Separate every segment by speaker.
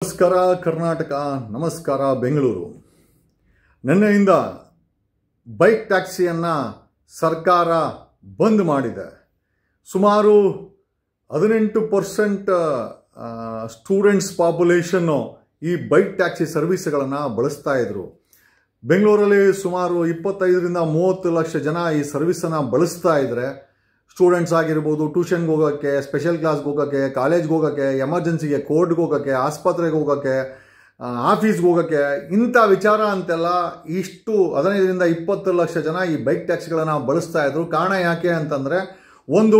Speaker 1: ನಮಸ್ಕಾರ ಕರ್ನಾಟಕ, ನಮಸ್ಕಾರ ಬೆಂಗಳೂರು. ನಿನ್ನೆಯಿಂದ ಬೈಕ್ ಟ್ಯಾಕ್ಸಿಯನ್ನು ಸರ್ಕಾರ ಬಂದ್ ಮಾಡಿದೆ. ಸುಮಾರು 18% ಸ್ಟೂಡೆಂಟ್ಸ್ ಪಾಪ್ಯುಲೇಷನ್ನು ಈ ಬೈಕ್ ಟ್ಯಾಕ್ಸಿ ಸರ್ವಿಸ್ಗಳನ್ನು ಬಳಸ್ತಾ ಇದ್ರು. ಬೆಂಗಳೂರಲ್ಲಿ ಸುಮಾರು 25ರಿಂದ 30 ಲಕ್ಷ ಜನ ಈ ಸರ್ವಿಸನ್ನು ಬಳಸ್ತಾ ಇದ್ರೆ, ಸ್ಟೂಡೆಂಟ್ಸ್ ಆಗಿರ್ಬೋದು, ಟ್ಯೂಷನ್ಗೆ ಹೋಗೋಕ್ಕೆ, ಸ್ಪೆಷಲ್ ಕ್ಲಾಸ್ಗೆ ಹೋಗೋಕ್ಕೆ, ಕಾಲೇಜ್ಗೆ ಹೋಗೋಕ್ಕೆ, ಎಮರ್ಜೆನ್ಸಿಗೆ, ಕೋರ್ಟ್ಗೆ ಹೋಗೋಕ್ಕೆ, ಆಸ್ಪತ್ರೆಗೆ ಹೋಗೋಕ್ಕೆ, ಆಫೀಸ್ಗೆ ಹೋಗೋಕ್ಕೆ, ಇಂಥ ವಿಚಾರ ಅಂತೆಲ್ಲ ಇಷ್ಟು 15ರಿಂದ 20 ಲಕ್ಷ ಜನ ಈ ಬೈಕ್ ಟ್ಯಾಕ್ಸಿಗಳನ್ನು ಬಳಸ್ತಾ ಇದ್ರು. ಕಾರಣ ಯಾಕೆ ಅಂತಂದರೆ, ಒಂದು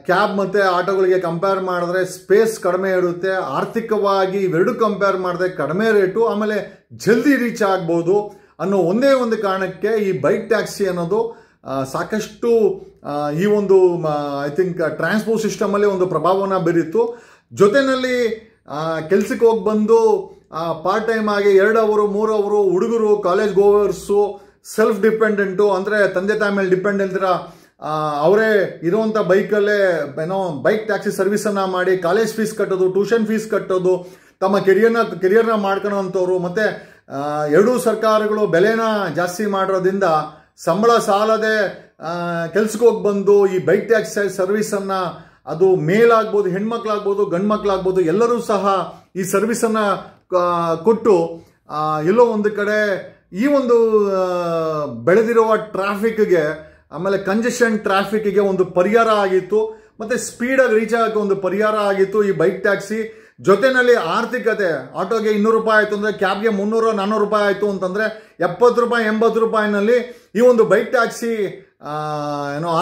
Speaker 1: ಕ್ಯಾಬ್ ಮತ್ತು ಆಟೋಗಳಿಗೆ ಕಂಪೇರ್ ಮಾಡಿದ್ರೆ ಸ್ಪೇಸ್ ಕಡಿಮೆ ಇರುತ್ತೆ, ಆರ್ಥಿಕವಾಗಿ ಇವೆರಡು ಕಂಪೇರ್ ಮಾಡಿದ್ರೆ ಕಡಿಮೆ ರೇಟು, ಆಮೇಲೆ ಜಲ್ದಿ ರೀಚ್ ಆಗ್ಬೋದು ಅನ್ನೋ ಒಂದೇ ಒಂದು ಕಾರಣಕ್ಕೆ ಈ ಬೈಕ್ ಟ್ಯಾಕ್ಸಿ ಅನ್ನೋದು ಸಾಕಷ್ಟು ಈ ಒಂದು ಐ ಥಿಂಕ್ ಟ್ರಾನ್ಸ್ಪೋರ್ಟ್ ಸಿಸ್ಟಮಲ್ಲಿ ಒಂದು ಪ್ರಭಾವವನ್ನು ಬೀರಿತ್ತು. ಜೊತೆಯಲ್ಲಿ ಕೆಲ್ಸಕ್ಕೆ ಹೋಗಿ ಬಂದು ಪಾರ್ಟ್ ಟೈಮ್ ಆಗಿ 2 ಅವರು 3 ಅವರು ಹುಡುಗರು, ಕಾಲೇಜ್ ಗೋವರ್ಸು, ಸೆಲ್ಫ್ ಡಿಪೆಂಡೆಂಟು, ಅಂದರೆ ತಂದೆ ತಾಯಿ ಮೇಲೆ ಡಿಪೆಂಡ್ ಇಲ್ದಿರ ಅವರೇ ಇರುವಂಥ ಬೈಕಲ್ಲೇ ಬೈಕ್ ಟ್ಯಾಕ್ಸಿ ಸರ್ವಿಸನ್ನು ಮಾಡಿ ಕಾಲೇಜ್ ಫೀಸ್ ಕಟ್ಟೋದು, ಟ್ಯೂಷನ್ ಫೀಸ್ ಕಟ್ಟೋದು, ತಮ್ಮ ಕೆರಿಯರ್ನ ಮಾಡ್ಕೊಳ್ಳೋವಂಥವ್ರು. ಮತ್ತು ಎರಡೂ ಸರ್ಕಾರಗಳು ಬೆಲೆನ ಜಾಸ್ತಿ ಮಾಡಿರೋದ್ರಿಂದ ಸಂಬಳ ಸಾಲದೆ ಕೆಲ್ಸಕ್ಕೆ ಹೋಗಿ ಬಂದು ಈ ಬೈಕ್ ಟ್ಯಾಕ್ಸಿ ಸರ್ವಿಸನ್ನು, ಅದು ಮೇಲಾಗ್ಬೋದು, ಹೆಣ್ಮಕ್ಳಾಗ್ಬೋದು, ಗಂಡು ಮಕ್ಕಳಾಗ್ಬೋದು, ಎಲ್ಲರೂ ಸಹ ಈ ಸರ್ವಿಸನ್ನು ಕೊಟ್ಟು ಎಲ್ಲೋ ಒಂದು ಕಡೆ ಈ ಒಂದು ಬೆಳೆದಿರುವ ಟ್ರಾಫಿಕ್ಗೆ, ಆಮೇಲೆ ಕಂಜೆಷನ್ ಟ್ರಾಫಿಕ್ಗೆ ಒಂದು ಪರಿಹಾರ ಆಗಿತ್ತು. ಮತ್ತು ಸ್ಪೀಡಾಗಿ ರೀಚ್ ಆಗೋಕ್ಕೆ ಒಂದು ಪರಿಹಾರ ಆಗಿತ್ತು ಈ ಬೈಕ್ ಟ್ಯಾಕ್ಸಿ. ಜೊತೆಯಲ್ಲಿ ಆರ್ಥಿಕತೆ, ಆಟೋಗೆ 200 ರೂಪಾಯಿ ಆಯಿತು ಅಂದರೆ ಕ್ಯಾಬ್ಗೆ 300-400 ರೂಪಾಯಿ ಆಯಿತು ಅಂತಂದರೆ 70 ರೂಪಾಯಿ 80 ರೂಪಾಯಿನಲ್ಲಿ ಈ ಒಂದು ಬೈಕ್ ಟ್ಯಾಕ್ಸಿ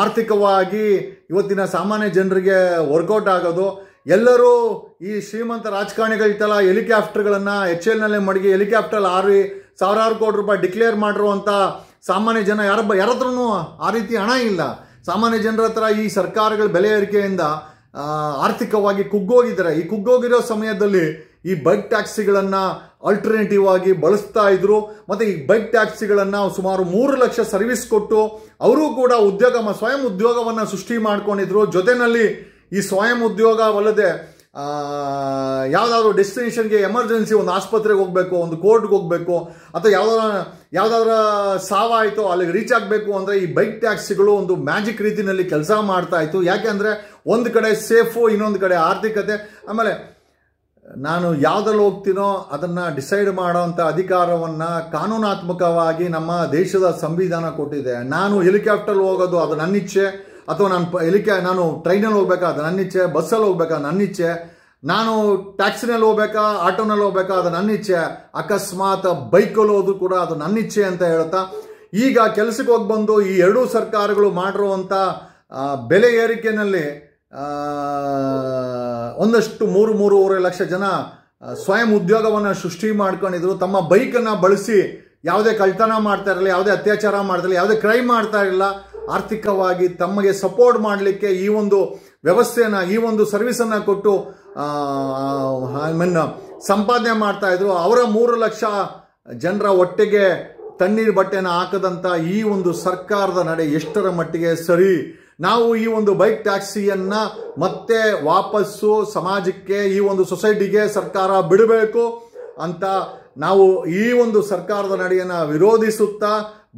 Speaker 1: ಆರ್ಥಿಕವಾಗಿ ಇವತ್ತಿನ ಸಾಮಾನ್ಯ ಜನರಿಗೆ ವರ್ಕೌಟ್ ಆಗೋದು. ಎಲ್ಲರೂ ಈ ಶ್ರೀಮಂತ ರಾಜಕಾರಣಿಗಳಿಗೆಲ್ಲ ಹೆಲಿಕಾಪ್ಟರ್ಗಳನ್ನು HL ಮಡಗಿ ಹೆಲಿಕಾಪ್ಟರ್ ಹಾರಿ ಸಾವಿರಾರು ಕೋಟಿ ರೂಪಾಯಿ ಡಿಕ್ಲೇರ್ ಮಾಡಿರುವಂಥ ಸಾಮಾನ್ಯ ಜನ ಯಾರ ಹತ್ರನೂ ಆ ರೀತಿ ಹಣ ಇಲ್ಲ. ಸಾಮಾನ್ಯ ಜನರ ಹತ್ರ ಈ ಸರ್ಕಾರಗಳ ಬೆಲೆ ಏರಿಕೆಯಿಂದ ಆರ್ಥಿಕವಾಗಿ ಕುಗ್ಗೋಗಿದ್ದಾರೆ. ಈ ಕುಗ್ಗೋಗಿರೋ ಸಮಯದಲ್ಲಿ ಈ ಬೈಕ್ ಟ್ಯಾಕ್ಸಿಗಳನ್ನು ಆಲ್ಟರ್ನೇಟಿವ್ ಆಗಿ ಬಳಸ್ತಾ ಇದ್ರು. ಮತ್ತು ಈ ಬೈಕ್ ಟ್ಯಾಕ್ಸಿಗಳನ್ನು ಸುಮಾರು 3 ಲಕ್ಷ ಸರ್ವಿಸ್ ಕೊಟ್ಟು ಅವರು ಕೂಡ ಸ್ವಯಂ ಉದ್ಯೋಗವನ್ನು ಸೃಷ್ಟಿ ಮಾಡ್ಕೊಂಡಿದ್ರು. ಜೊತೆಯಲ್ಲಿ ಈ ಸ್ವಯಂ ಉದ್ಯೋಗವಲ್ಲದೆ ಯಾವುದಾದ್ರೂ ಡೆಸ್ಟಿನೇಷನ್ಗೆ, ಎಮರ್ಜೆನ್ಸಿ ಒಂದು ಆಸ್ಪತ್ರೆಗೆ ಹೋಗಬೇಕು, ಒಂದು ಕೋರ್ಟ್ಗೆ ಹೋಗಬೇಕು, ಅಥವಾ ಯಾವುದಾದ್ರೂ ಸಾವಾಯಿತು ಅಲ್ಲಿಗೆ ರೀಚ್ ಆಗಬೇಕು ಅಂದರೆ ಈ ಬೈಕ್ ಟ್ಯಾಕ್ಸಿಗಳು ಒಂದು ಮ್ಯಾಜಿಕ್ ರೀತಿಯಲ್ಲಿ ಕೆಲಸ ಮಾಡ್ತಾ ಇತ್ತು. ಯಾಕೆಂದರೆ ಒಂದು ಕಡೆ ಸೇಫು, ಇನ್ನೊಂದು ಕಡೆ ಆರ್ಥಿಕತೆ. ಆಮೇಲೆ ನಾನು ಯಾವುದ್ರಲ್ಲಿ ಹೋಗ್ತೀನೋ ಅದನ್ನು ಡಿಸೈಡ್ ಮಾಡೋವಂಥ ಅಧಿಕಾರವನ್ನು ಕಾನೂನಾತ್ಮಕವಾಗಿ ನಮ್ಮ ದೇಶದ ಸಂವಿಧಾನ ಕೊಟ್ಟಿದೆ. ನಾನು ಹೆಲಿಕಾಪ್ಟರ್ ಹೋಗೋದು ಅದು ನನ್ನ ಇಚ್ಛೆ, ಅಥವಾ ನಾನು ಟ್ರೈನಲ್ಲಿ ಹೋಗ್ಬೇಕಾ ಅದು ನನ್ನ ಇಚ್ಛೆ, ಬಸ್ಸಲ್ಲಿ ಹೋಗ್ಬೇಕಾ ನನ್ನ ಇಚ್ಛೆ, ನಾನು ಟ್ಯಾಕ್ಸಿನಲ್ಲಿ ಹೋಗ್ಬೇಕಾ, ಆಟೋನಲ್ಲಿ ಹೋಗ್ಬೇಕಾ ಅದು ನನ್ನ ಇಚ್ಛೆ, ಅಕಸ್ಮಾತ್ ಬೈಕಲ್ಲಿ ಹೋದ್ರು ಕೂಡ ಅದು ನನ್ನ ಇಚ್ಛೆ ಅಂತ ಹೇಳ್ತಾ, ಈಗ ಕೆಲಸಕ್ಕೆ ಹೋಗಿ ಬಂದು ಈ ಎರಡೂ ಸರ್ಕಾರಗಳು ಮಾಡಿರುವಂಥ ಬೆಲೆ ಏರಿಕೆಯಲ್ಲಿ ಒಂದಷ್ಟು 3-3.5 ಲಕ್ಷ ಜನ ಸ್ವಯಂ ಉದ್ಯೋಗವನ್ನು ಸೃಷ್ಟಿ ಮಾಡ್ಕೊಂಡಿದ್ರು. ತಮ್ಮ ಬೈಕನ್ನು ಬಳಸಿ ಯಾವುದೇ ಕಳ್ತನ ಮಾಡ್ತಾ ಇರಲಿಲ್ಲ, ಯಾವುದೇ ಅತ್ಯಾಚಾರ ಮಾಡ್ತಿರಲಿಲ್ಲ, ಯಾವುದೇ ಕ್ರೈಮ್ ಮಾಡ್ತಾ ಇರಲಿಲ್ಲ. ಆರ್ಥಿಕವಾಗಿ ತಮಗೆ ಸಪೋರ್ಟ್ ಮಾಡಲಿಕ್ಕೆ ಈ ಒಂದು ವ್ಯವಸ್ಥೆಯನ್ನು, ಈ ಒಂದು ಸರ್ವಿಸನ್ನು ಕೊಟ್ಟು ಸಂಪಾದನೆ ಮಾಡ್ತಾ ಇದ್ರು. ಅವರ 3 ಲಕ್ಷ ಜನರ ಒಟ್ಟಿಗೆ ತಣ್ಣೀರು ಬಟ್ಟೆನ ಹಾಕದಂಥ ಈ ಒಂದು ಸರ್ಕಾರದ ನಡೆ ಎಷ್ಟರ ಮಟ್ಟಿಗೆ ಸರಿ? ನಾವು ಈ ಒಂದು ಬೈಕ್ ಟ್ಯಾಕ್ಸಿಯನ್ನು ಮತ್ತೆ ವಾಪಸ್ಸು ಸಮಾಜಕ್ಕೆ, ಈ ಒಂದು ಸೊಸೈಟಿಗೆ ಸರ್ಕಾರ ಬಿಡಬೇಕು ಅಂತ ನಾವು ಈ ಒಂದು ಸರ್ಕಾರದ ನಡೆಯನ್ನು ವಿರೋಧಿಸುತ್ತಾ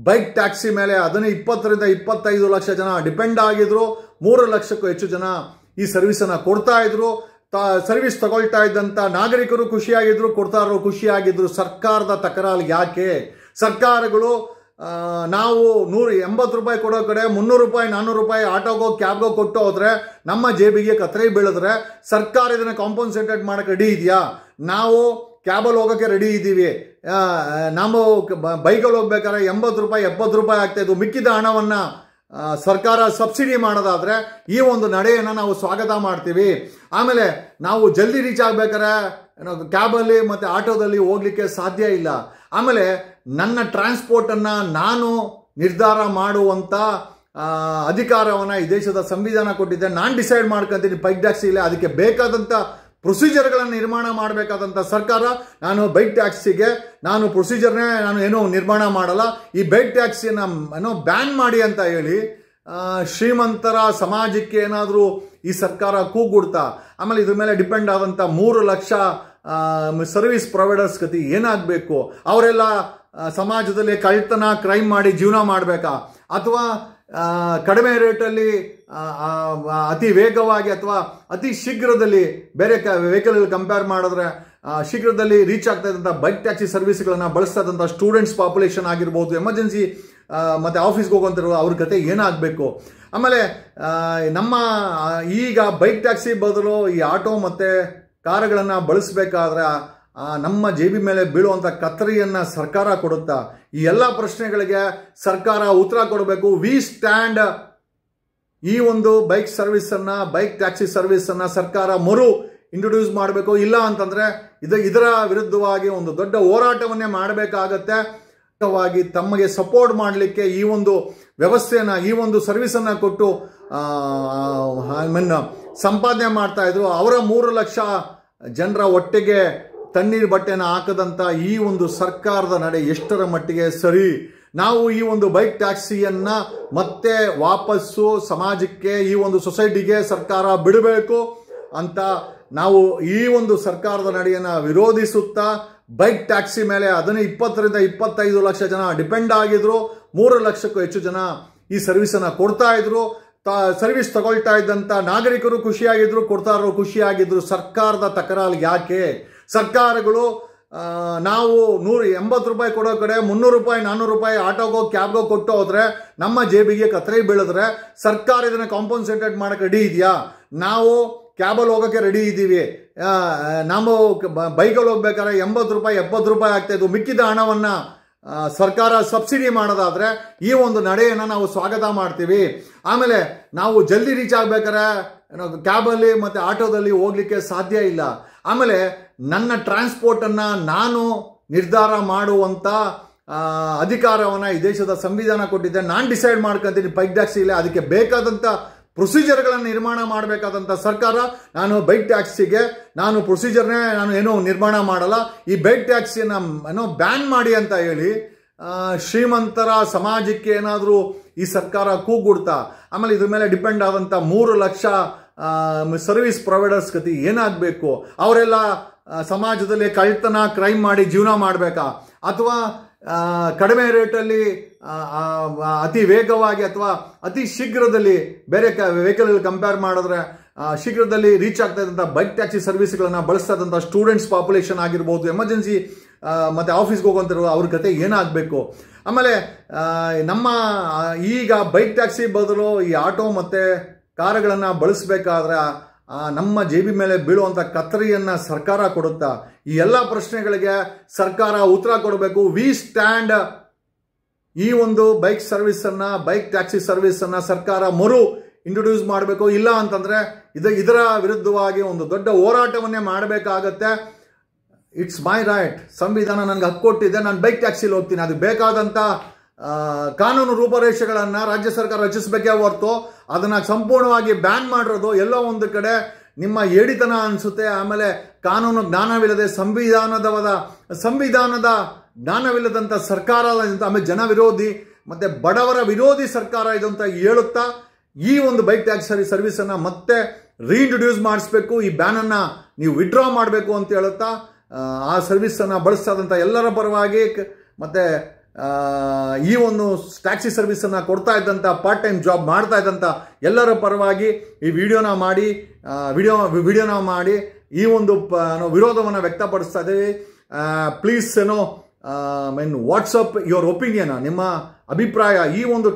Speaker 1: ಬೈಕ್ ಟ್ಯಾಕ್ಸಿ ಮೇಲೆ 20ರಿಂದ 25 ಲಕ್ಷ ಜನ ಡಿಪೆಂಡ್ ಆಗಿದ್ರು. 3 ಲಕ್ಷಕ್ಕೂ ಹೆಚ್ಚು ಜನ ಈ ಸರ್ವಿಸನ್ನು ಕೊಡ್ತಾ ಇದ್ರು. ಸರ್ವಿಸ್ ತಗೊಳ್ತಾ ಇದ್ದಂಥ ನಾಗರಿಕರು ಖುಷಿಯಾಗಿದ್ರು, ಕೊಡ್ತಾರೋ ಖುಷಿಯಾಗಿದ್ರು. ಸರ್ಕಾರದ ತಕರಾರು ಯಾಕೆ? ಸರ್ಕಾರಗಳು ನಾವು 180 ರೂಪಾಯಿ ಕೊಡೋ ಕಡೆ 300 ರೂಪಾಯಿ 400 ರೂಪಾಯಿ ಆಟೋಗೋ ಕ್ಯಾಬ್ಗೋ ಕೊಟ್ಟು ಹೋದ್ರೆ ನಮ್ಮ ಜೇಬಿಗೆ ಕತ್ತರಿ ಬೀಳಿದ್ರೆ ಸರ್ಕಾರ ಇದನ್ನು ಕಾಂಪನ್ಸೇಟೆಡ್ ಮಾಡೋಕೆ ರೆಡಿ ಇದೆಯಾ? ನಾವು ಕ್ಯಾಬಲ್ಲಿ ಹೋಗೋಕ್ಕೆ ರೆಡಿ ಇದ್ದೀವಿ, ನಾವು ಬೈಕಲ್ಲಿ ಹೋಗ್ಬೇಕಾದ್ರೆ 80 ರೂಪಾಯಿ 70 ರೂಪಾಯಿ ಆಗ್ತಾಯಿದ್ದು, ಮಿಕ್ಕಿದ ಹಣವನ್ನು ಸರ್ಕಾರ ಸಬ್ಸಿಡಿ ಮಾಡೋದಾದರೆ ಈ ಒಂದು ನಡೆಯನ್ನು ನಾವು ಸ್ವಾಗತ ಮಾಡ್ತೀವಿ. ಆಮೇಲೆ ನಾವು ಜಲ್ದಿ ರೀಚ್ ಆಗಬೇಕಾದ್ರೆ ಕ್ಯಾಬಲ್ಲಿ ಮತ್ತು ಆಟೋದಲ್ಲಿ ಹೋಗ್ಲಿಕ್ಕೆ ಸಾಧ್ಯ ಇಲ್ಲ. ಆಮೇಲೆ ನನ್ನ ಟ್ರಾನ್ಸ್ಪೋರ್ಟನ್ನು ನಾನು ನಿರ್ಧಾರ ಮಾಡುವಂಥ ಅಧಿಕಾರವನ್ನು ಈ ದೇಶದ ಸಂವಿಧಾನ ಕೊಟ್ಟಿದ್ದೆ. ನಾನು ಡಿಸೈಡ್ ಮಾಡ್ಕೊತೀನಿ ಬೈಕ್ ಟ್ಯಾಕ್ಸಿ ಇಲ್ಲ, ಅದಕ್ಕೆ ಬೇಕಾದಂಥ ಪ್ರೊಸೀಜರ್ಗಳನ್ನು ನಿರ್ಮಾಣ ಮಾಡಬೇಕಾದಂಥ ಸರ್ಕಾರ, ನಾನು ಬೈಕ್ ಟ್ಯಾಕ್ಸಿಗೆ ಪ್ರೊಸೀಜರ್ನೇ ಏನೋ ನಿರ್ಮಾಣ ಮಾಡಲ್ಲ, ಈ ಬೈಕ್ ಟ್ಯಾಕ್ಸಿಯನ್ನು ಬ್ಯಾನ್ ಮಾಡಿ ಅಂತ ಹೇಳಿ ಶ್ರೀಮಂತರ ಸಮಾಜಕ್ಕೆ ಏನಾದರೂ ಈ ಸರ್ಕಾರ ಕೂಗುಡ್ತಾ ಆಮೇಲೆ ಇದ್ರ ಮೇಲೆ ಡಿಪೆಂಡ್ ಆದಂಥ 3 ಲಕ್ಷ ಸರ್ವಿಸ್ ಪ್ರೊವೈಡರ್ಸ್ ಗತಿ ಏನಾಗಬೇಕು? ಅವರೆಲ್ಲ ಸಮಾಜದಲ್ಲಿ ಕಳ್ತನ ಕ್ರೈಮ್ ಮಾಡಿ ಜೀವನ ಮಾಡಬೇಕಾ, ಅಥವಾ ಕಡಿಮೆ ರೇಟಲ್ಲಿ ಅತಿ ವೇಗವಾಗಿ ಅಥವಾ ಅತಿ ಶೀಘ್ರದಲ್ಲಿ ಬೇರೆ ವೆಹಿಕಲ್ ಕಂಪೇರ್ ಮಾಡಿದ್ರೆ ಶೀಘ್ರದಲ್ಲಿ ರೀಚ್ ಆಗ್ತಾ ಇದ್ದಂಥ ಬೈಕ್ ಟ್ಯಾಕ್ಸಿ ಸರ್ವಿಸ್ಗಳನ್ನು ಬಳಸ್ತಾ ಇದ್ದಂಥ ಸ್ಟೂಡೆಂಟ್ಸ್ ಪಾಪ್ಯುಲೇಷನ್ ಆಗಿರ್ಬೋದು, ಎಮರ್ಜೆನ್ಸಿ ಮತ್ತು ಆಫೀಸ್ಗೆ ಹೋಗುವಂಥವ್ರು, ಅವ್ರ ಕತೆ ಏನಾಗಬೇಕು? ಆಮೇಲೆ ನಮ್ಮ ಈಗ ಬೈಕ್ ಟ್ಯಾಕ್ಸಿ ಬದಲು ಈ ಆಟೋ ಮತ್ತು ಕಾರುಗಳನ್ನು ಬಳಸಬೇಕಾದ್ರೆ ನಮ್ಮ ಜೇಬಿ ಮೇಲೆ ಬೀಳುವಂಥ ಕತ್ತರಿಯನ್ನು ಸರ್ಕಾರ ಕೊಡುತ್ತಾ? ಈ ಎಲ್ಲ ಪ್ರಶ್ನೆಗಳಿಗೆ ಸರ್ಕಾರ ಉತ್ತರ ಕೊಡಬೇಕು. ವಿ ಸ್ಟ್ಯಾಂಡ್ ಈ ಒಂದು ಬೈಕ್ ಸರ್ವಿಸನ್ನು, ಬೈಕ್ ಟ್ಯಾಕ್ಸಿ ಸರ್ವಿಸನ್ನು ಸರ್ಕಾರ ಇಂಟ್ರೊಡ್ಯೂಸ್ ಮಾಡಬೇಕು. ಇಲ್ಲ ಅಂತಂದರೆ ಇದರ ವಿರುದ್ಧವಾಗಿ ಒಂದು ದೊಡ್ಡ ಹೋರಾಟವನ್ನೇ ಮಾಡಬೇಕಾಗತ್ತೆ. ತಮಗೆ ಸಪೋರ್ಟ್ ಮಾಡಲಿಕ್ಕೆ ಈ ಒಂದು ವ್ಯವಸ್ಥೆಯನ್ನು, ಈ ಒಂದು ಸರ್ವಿಸನ್ನು ಕೊಟ್ಟು ಸಂಪಾದನೆ ಮಾಡ್ತಾ ಇದ್ರು. ಅವರ 3 ಲಕ್ಷ ಜನರ ಒಟ್ಟಿಗೆ ತಣ್ಣೀರು ಬಟ್ಟೆನ ಹಾಕದಂಥ ಈ ಒಂದು ಸರ್ಕಾರದ ನಡೆ ಎಷ್ಟರ ಮಟ್ಟಿಗೆ ಸರಿ? ನಾವು ಈ ಒಂದು ಬೈಕ್ ಟ್ಯಾಕ್ಸಿಯನ್ನು ಮತ್ತೆ ವಾಪಸ್ಸು ಸಮಾಜಕ್ಕೆ, ಈ ಒಂದು ಸೊಸೈಟಿಗೆ ಸರ್ಕಾರ ಬಿಡಬೇಕು ಅಂತ ನಾವು ಈ ಒಂದು ಸರ್ಕಾರದ ನಡೆಯನ್ನು ವಿರೋಧಿಸುತ್ತಾ ಬೈಕ್ ಟ್ಯಾಕ್ಸಿ ಮೇಲೆ 20 ರಿಂದ 25 ಲಕ್ಷ ಜನ ಡಿಪೆಂಡ್ ಆಗಿದ್ರು. 3 ಲಕ್ಷಕ್ಕೂ ಹೆಚ್ಚು ಜನ ಈ ಸರ್ವಿಸನ್ನು ಕೊಡ್ತಾ ಇದ್ರು. ಸರ್ವಿಸ್ ತಗೊಳ್ತಾ ಇದ್ದಂಥ ನಾಗರಿಕರು ಖುಷಿಯಾಗಿದ್ರು, ಕೊಡ್ತಾರೋ ಖುಷಿಯಾಗಿದ್ರು. ಸರ್ಕಾರದ ತಕರಾರು ಯಾಕೆ? ಸರ್ಕಾರಗಳು ನಾವು 180 ರೂಪಾಯಿ ಕೊಡೋ ಕಡೆ 300 ರೂಪಾಯಿ 400 ರೂಪಾಯಿ ಆಟೋಗೋ ಕ್ಯಾಬ್ಗೋ ಕೊಟ್ಟು ಹೋದ್ರೆ ನಮ್ಮ ಜೇಬಿಗೆ ಕತ್ತರಿ ಬೀಳಿದ್ರೆ ಸರ್ಕಾರ ಇದನ್ನು ಕಾಂಪನ್ಸೇಟೆಡ್ ಮಾಡೋಕ್ಕೆ ರೆಡಿ ಇದೆಯಾ? ನಾವು ಕ್ಯಾಬಲ್ಲಿ ಹೋಗೋಕ್ಕೆ ರೆಡಿ ಇದ್ದೀವಿ, ನಾವು ಬೈಕಲ್ಲಿ ಹೋಗ್ಬೇಕಾದ್ರೆ 80 ರೂಪಾಯಿ 70 ರೂಪಾಯಿ ಆಗ್ತಾ ಇದ್ವು. ಮಿಕ್ಕಿದ ಹಣವನ್ನು ಸರ್ಕಾರ ಸಬ್ಸಿಡಿ ಮಾಡೋದಾದ್ರೆ ಈ ಒಂದು ನಡೆಯನ್ನು ನಾವು ಸ್ವಾಗತ ಮಾಡ್ತೀವಿ. ಆಮೇಲೆ ನಾವು ಜಲ್ದಿ ರೀಚ್ ಆಗ್ಬೇಕಾದ್ರೆ ಕ್ಯಾಬಲ್ಲಿ ಮತ್ತು ಆಟೋದಲ್ಲಿ ಹೋಗ್ಲಿಕ್ಕೆ ಸಾಧ್ಯ ಇಲ್ಲ. ಆಮೇಲೆ ನನ್ನ ಟ್ರಾನ್ಸ್ಪೋರ್ಟನ್ನು ನಾನು ನಿರ್ಧಾರ ಮಾಡುವಂಥ ಅಧಿಕಾರವನ್ನು ಈ ದೇಶದ ಸಂವಿಧಾನ ಕೊಟ್ಟಿದ್ದೆ. ನಾನು ಡಿಸೈಡ್ ಮಾಡ್ಕೊತೀನಿ ಬೈಕ್ ಟ್ಯಾಕ್ಸಿ ಇಲ್ಲ, ಅದಕ್ಕೆ ಬೇಕಾದಂಥ ಪ್ರೊಸೀಜರ್ಗಳನ್ನು ನಿರ್ಮಾಣ ಮಾಡಬೇಕಾದಂಥ ಸರ್ಕಾರ, ನಾನು ಬೈಕ್ ಟ್ಯಾಕ್ಸಿಗೆ ಪ್ರೊಸೀಜರ್ನೇ ಏನೋ ನಿರ್ಮಾಣ ಮಾಡಲ್ಲ, ಈ ಬೈಕ್ ಟ್ಯಾಕ್ಸಿಯನ್ನು ಬ್ಯಾನ್ ಮಾಡಿ ಅಂತ ಹೇಳಿ ಶ್ರೀಮಂತರ ಸಮಾಜಕ್ಕೆ ಏನಾದರೂ ಈ ಸರ್ಕಾರ ಕೂಗುಡ್ತಾ? ಆಮೇಲೆ ಇದ್ರ ಮೇಲೆ ಡಿಪೆಂಡ್ ಆದಂಥ 3 ಲಕ್ಷ ಸರ್ವಿಸ್ ಪ್ರೊವೈಡರ್ಸ್ ಗತಿ ಏನಾಗಬೇಕು? ಅವರೆಲ್ಲ ಸಮಾಜದಲ್ಲಿ ಕಳ್ತನ ಕ್ರೈಮ್ ಮಾಡಿ ಜೀವನ ಮಾಡಬೇಕಾ, ಅಥವಾ ಕಡಿಮೆ ರೇಟಲ್ಲಿ ಅತಿ ವೇಗವಾಗಿ ಅಥವಾ ಅತಿ ಶೀಘ್ರದಲ್ಲಿ ಬೇರೆ ವೆಹಿಕಲ್ ಕಂಪೇರ್ ಮಾಡಿದ್ರೆ ಶೀಘ್ರದಲ್ಲಿ ರೀಚ್ ಆಗ್ತಾ ಇದ್ದಂಥ ಬೈಕ್ ಟ್ಯಾಕ್ಸಿ ಸರ್ವಿಸ್ಗಳನ್ನು ಬಳಸ್ತಾ ಇದ್ದಂಥ ಸ್ಟೂಡೆಂಟ್ಸ್ ಪಾಪ್ಯುಲೇಷನ್ ಆಗಿರ್ಬೋದು, ಎಮರ್ಜೆನ್ಸಿ ಮತ್ತು ಆಫೀಸ್ಗೆ ಹೋಗುವಂಥವ್ರು, ಅವ್ರ ಕತೆ ಏನಾಗಬೇಕು? ಆಮೇಲೆ ನಮ್ಮ ಈಗ ಬೈಕ್ ಟ್ಯಾಕ್ಸಿ ಬದಲು ಈ ಆಟೋ ಮತ್ತು ಕಾರುಗಳನ್ನು ಬಳಸಬೇಕಾದ್ರೆ ನಮ್ಮ ಜೇಬಿ ಮೇಲೆ ಬೀಳುವಂಥ ಕತ್ತರಿಯನ್ನು ಸರ್ಕಾರ ಕೊಡುತ್ತಾ? ಈ ಎಲ್ಲ ಪ್ರಶ್ನೆಗಳಿಗೆ ಸರ್ಕಾರ ಉತ್ತರ ಕೊಡಬೇಕು. ವಿ ಸ್ಟ್ಯಾಂಡ್ ಈ ಒಂದು ಬೈಕ್ ಸರ್ವಿಸನ್ನು, ಬೈಕ್ ಟ್ಯಾಕ್ಸಿ ಸರ್ವಿಸನ್ನು ಸರ್ಕಾರ ಇಂಟ್ರೊಡ್ಯೂಸ್ ಮಾಡಬೇಕು. ಇಲ್ಲ ಅಂತಂದರೆ ಇದರ ವಿರುದ್ಧವಾಗಿ ಒಂದು ದೊಡ್ಡ ಹೋರಾಟವನ್ನೇ ಮಾಡಬೇಕಾಗತ್ತೆ. ಇಟ್ಸ್ ಮೈ ರೈಟ್, ಸಂವಿಧಾನ ನನಗೆ ಹಕ್ಕು ಕೊಟ್ಟಿದೆ, ನಾನು ಬೈಕ್ ಟ್ಯಾಕ್ಸಿಲಿ ಹೋಗ್ತೀನಿ. ಅದಕ್ಕೆ ಬೇಕಾದಂಥ ಕಾನೂನು ರೂಪರೇಷೆಗಳನ್ನು ರಾಜ್ಯ ಸರ್ಕಾರ ರಚಿಸಬೇಕೇ ಹೊರತು ಅದನ್ನು ಸಂಪೂರ್ಣವಾಗಿ ಬ್ಯಾನ್ ಮಾಡಿರೋದು ಎಲ್ಲೋ ಒಂದು ಕಡೆ ನಿಮ್ಮ ಏಡಿತನ ಅನಿಸುತ್ತೆ. ಆಮೇಲೆ ಕಾನೂನು ಜ್ಞಾನವಿಲ್ಲದೆ, ಸಂವಿಧಾನದ ಜ್ಞಾನವಿಲ್ಲದಂಥ ಸರ್ಕಾರ, ಆಮೇಲೆ ಜನ ವಿರೋಧಿ ಮತ್ತು ಬಡವರ ವಿರೋಧಿ ಸರ್ಕಾರ ಇದು ಅಂತ ಹೇಳುತ್ತಾ ಈ ಒಂದು ಬೈಕ್ ಟ್ಯಾಕ್ಸಿ ಸರ್ವಿಸನ್ನು ಮತ್ತೆ ರೀಇಂಟ್ರೊಡ್ಯೂಸ್ ಮಾಡಿಸ್ಬೇಕು. ಈ ಬ್ಯಾನನ್ನು ನೀವು ವಿಡ್ರಾ ಮಾಡಬೇಕು ಅಂತ ಹೇಳುತ್ತಾ ಆ ಸರ್ವಿಸನ್ನು ಬಳಸ್ತಾ ಇದ್ದಂಥ ಎಲ್ಲರ ಪರವಾಗಿ ಮತ್ತು ಈ ಒಂದು ಟ್ಯಾಕ್ಸಿ ಸರ್ವಿಸನ್ನು ಕೊಡ್ತಾ ಇದ್ದಂಥ ಪಾರ್ಟ್ ಟೈಮ್ ಜಾಬ್ ಮಾಡ್ತಾ ಇದ್ದಂಥ ಎಲ್ಲರ ಪರವಾಗಿ ಈ ವಿಡಿಯೋನ ಮಾಡಿ ಈ ಒಂದು ವಿರೋಧವನ್ನು ವ್ಯಕ್ತಪಡಿಸ್ತಾ ಇದ್ದೀವಿ. ಪ್ಲೀಸ್ ವಾಟ್ಸಪ್ ಯುವರ್ ಒಪಿನಿಯನ್, ನಿಮ್ಮ ಅಭಿಪ್ರಾಯ. ಈ ಒಂದು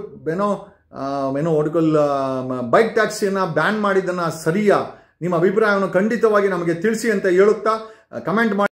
Speaker 1: ಬೈಕ್ ಟ್ಯಾಕ್ಸಿಯನ್ನು ಬ್ಯಾನ್ ಮಾಡಿದ್ದನ್ನು ಸರಿಯಾ? ನಿಮ್ಮ ಅಭಿಪ್ರಾಯವನ್ನು ಖಂಡಿತವಾಗಿ ನಮಗೆ ತಿಳಿಸಿ ಅಂತ ಹೇಳುತ್ತಾ ಕಮೆಂಟ್ ಮಾಡಿ.